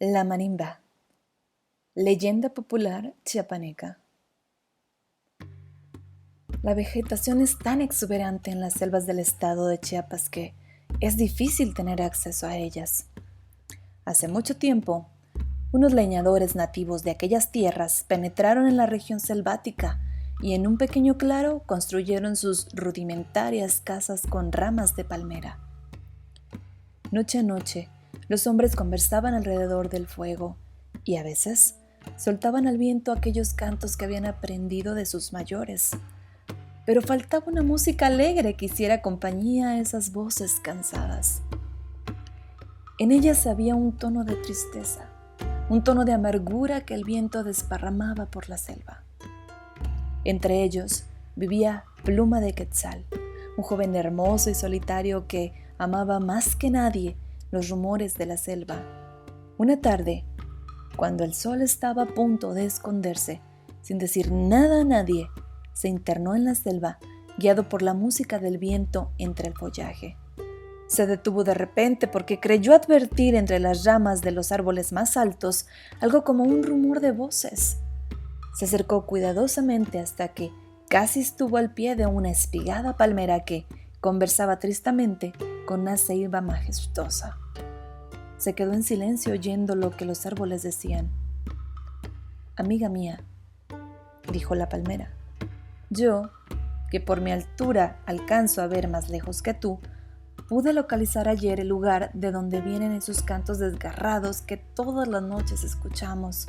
La marimba, leyenda popular chiapaneca. La vegetación es tan exuberante en las selvas del estado de Chiapas que es difícil tener acceso a ellas. Hace mucho tiempo, unos leñadores nativos de aquellas tierras penetraron en la región selvática y en un pequeño claro construyeron sus rudimentarias casas con ramas de palmera. Noche a noche, los hombres conversaban alrededor del fuego y a veces soltaban al viento aquellos cantos que habían aprendido de sus mayores. Pero faltaba una música alegre que hiciera compañía a esas voces cansadas. En ellas había un tono de tristeza, un tono de amargura que el viento desparramaba por la selva. Entre ellos vivía Pluma de Quetzal, un joven hermoso y solitario que amaba más que nadie los rumores de la selva. Una tarde, cuando el sol estaba a punto de esconderse, sin decir nada a nadie, se internó en la selva, guiado por la música del viento entre el follaje. Se detuvo de repente porque creyó advertir entre las ramas de los árboles más altos algo como un rumor de voces. Se acercó cuidadosamente hasta que casi estuvo al pie de una espigada palmera que conversaba tristemente con una ceiba majestuosa. Se quedó en silencio oyendo lo que los árboles decían. «Amiga mía», dijo la palmera, «yo, que por mi altura alcanzo a ver más lejos que tú, pude localizar ayer el lugar de donde vienen esos cantos desgarrados que todas las noches escuchamos.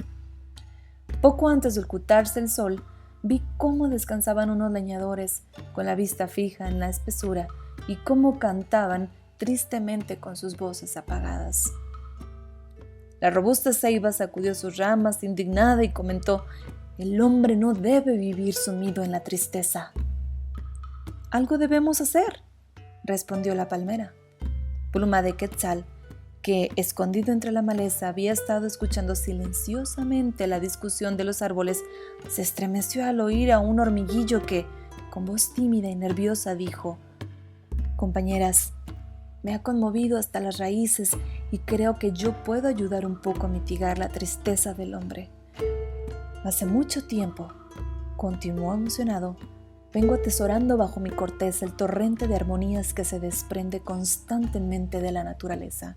Poco antes de ocultarse el sol, vi cómo descansaban unos leñadores con la vista fija en la espesura y cómo cantaban tristemente con sus voces apagadas». La robusta ceiba sacudió sus ramas indignada y comentó: «El hombre no debe vivir sumido en la tristeza». «Algo debemos hacer», respondió la palmera. Pluma de Quetzal, que escondido entre la maleza había estado escuchando silenciosamente la discusión de los árboles, se estremeció al oír a un hormiguillo que, con voz tímida y nerviosa, dijo: «Compañeras, me ha conmovido hasta las raíces y creo que yo puedo ayudar un poco a mitigar la tristeza del hombre. Hace mucho tiempo», continuó emocionado, «vengo atesorando bajo mi corteza el torrente de armonías que se desprende constantemente de la naturaleza.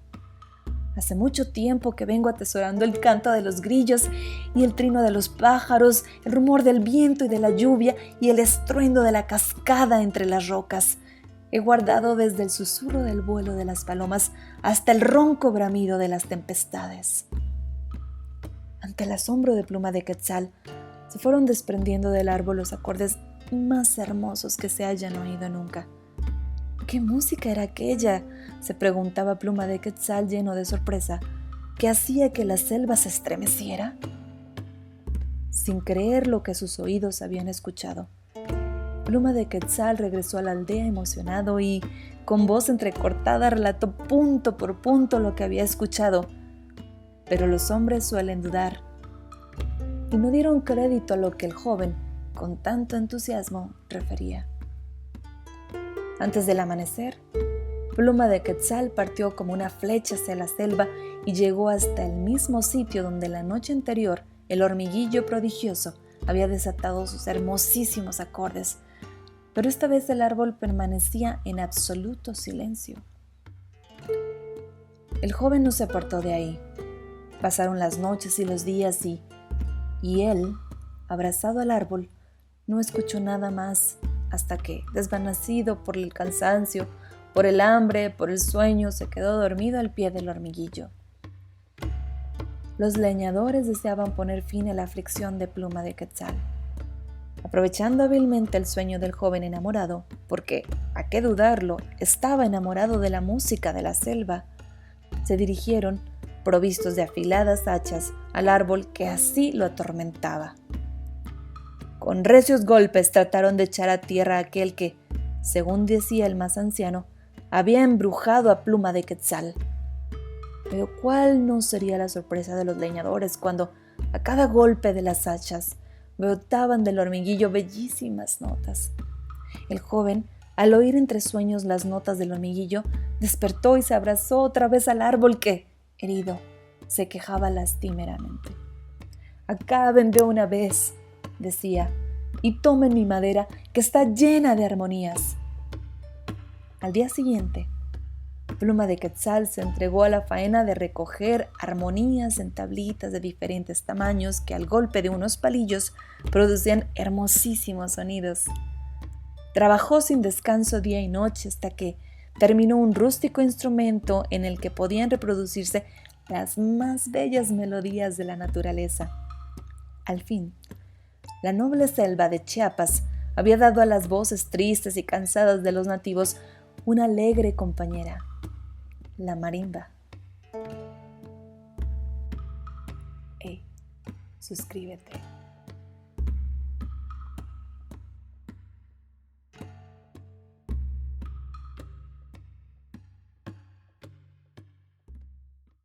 Hace mucho tiempo que vengo atesorando el canto de los grillos y el trino de los pájaros, el rumor del viento y de la lluvia y el estruendo de la cascada entre las rocas. He guardado desde el susurro del vuelo de las palomas hasta el ronco bramido de las tempestades». Ante el asombro de Pluma de Quetzal, se fueron desprendiendo del árbol los acordes más hermosos que se hayan oído nunca. ¿Qué música era aquella?, se preguntaba Pluma de Quetzal lleno de sorpresa, ¿que hacía que la selva se estremeciera? Sin creer lo que sus oídos habían escuchado, Pluma de Quetzal regresó a la aldea emocionado y, con voz entrecortada, relató punto por punto lo que había escuchado. Pero los hombres suelen dudar, y no dieron crédito a lo que el joven, con tanto entusiasmo, refería. Antes del amanecer, Pluma de Quetzal partió como una flecha hacia la selva y llegó hasta el mismo sitio donde la noche anterior el hormiguillo prodigioso había desatado sus hermosísimos acordes. Pero esta vez el árbol permanecía en absoluto silencio. El joven no se apartó de ahí. Pasaron las noches y los días y él, abrazado al árbol, no escuchó nada más hasta que, desvanecido por el cansancio, por el hambre, por el sueño, se quedó dormido al pie del hormiguillo. Los leñadores deseaban poner fin a la aflicción de Pluma de Quetzal. Aprovechando hábilmente el sueño del joven enamorado, porque, a qué dudarlo, estaba enamorado de la música de la selva, se dirigieron, provistos de afiladas hachas, al árbol que así lo atormentaba. Con recios golpes trataron de echar a tierra a aquel que, según decía el más anciano, había embrujado a Pluma de Quetzal. Pero ¿cuál no sería la sorpresa de los leñadores cuando, a cada golpe de las hachas, brotaban del hormiguillo bellísimas notas? El joven, al oír entre sueños las notas del hormiguillo, despertó y se abrazó otra vez al árbol que, herido, se quejaba lastimeramente. «Acaben de una vez», decía, «y tomen mi madera, que está llena de armonías». Al día siguiente, Pluma de Quetzal se entregó a la faena de recoger armonías en tablitas de diferentes tamaños que al golpe de unos palillos producían hermosísimos sonidos. Trabajó sin descanso día y noche hasta que terminó un rústico instrumento en el que podían reproducirse las más bellas melodías de la naturaleza. Al fin, la noble selva de Chiapas había dado a las voces tristes y cansadas de los nativos una alegre compañera, la marimba. Hey, suscríbete.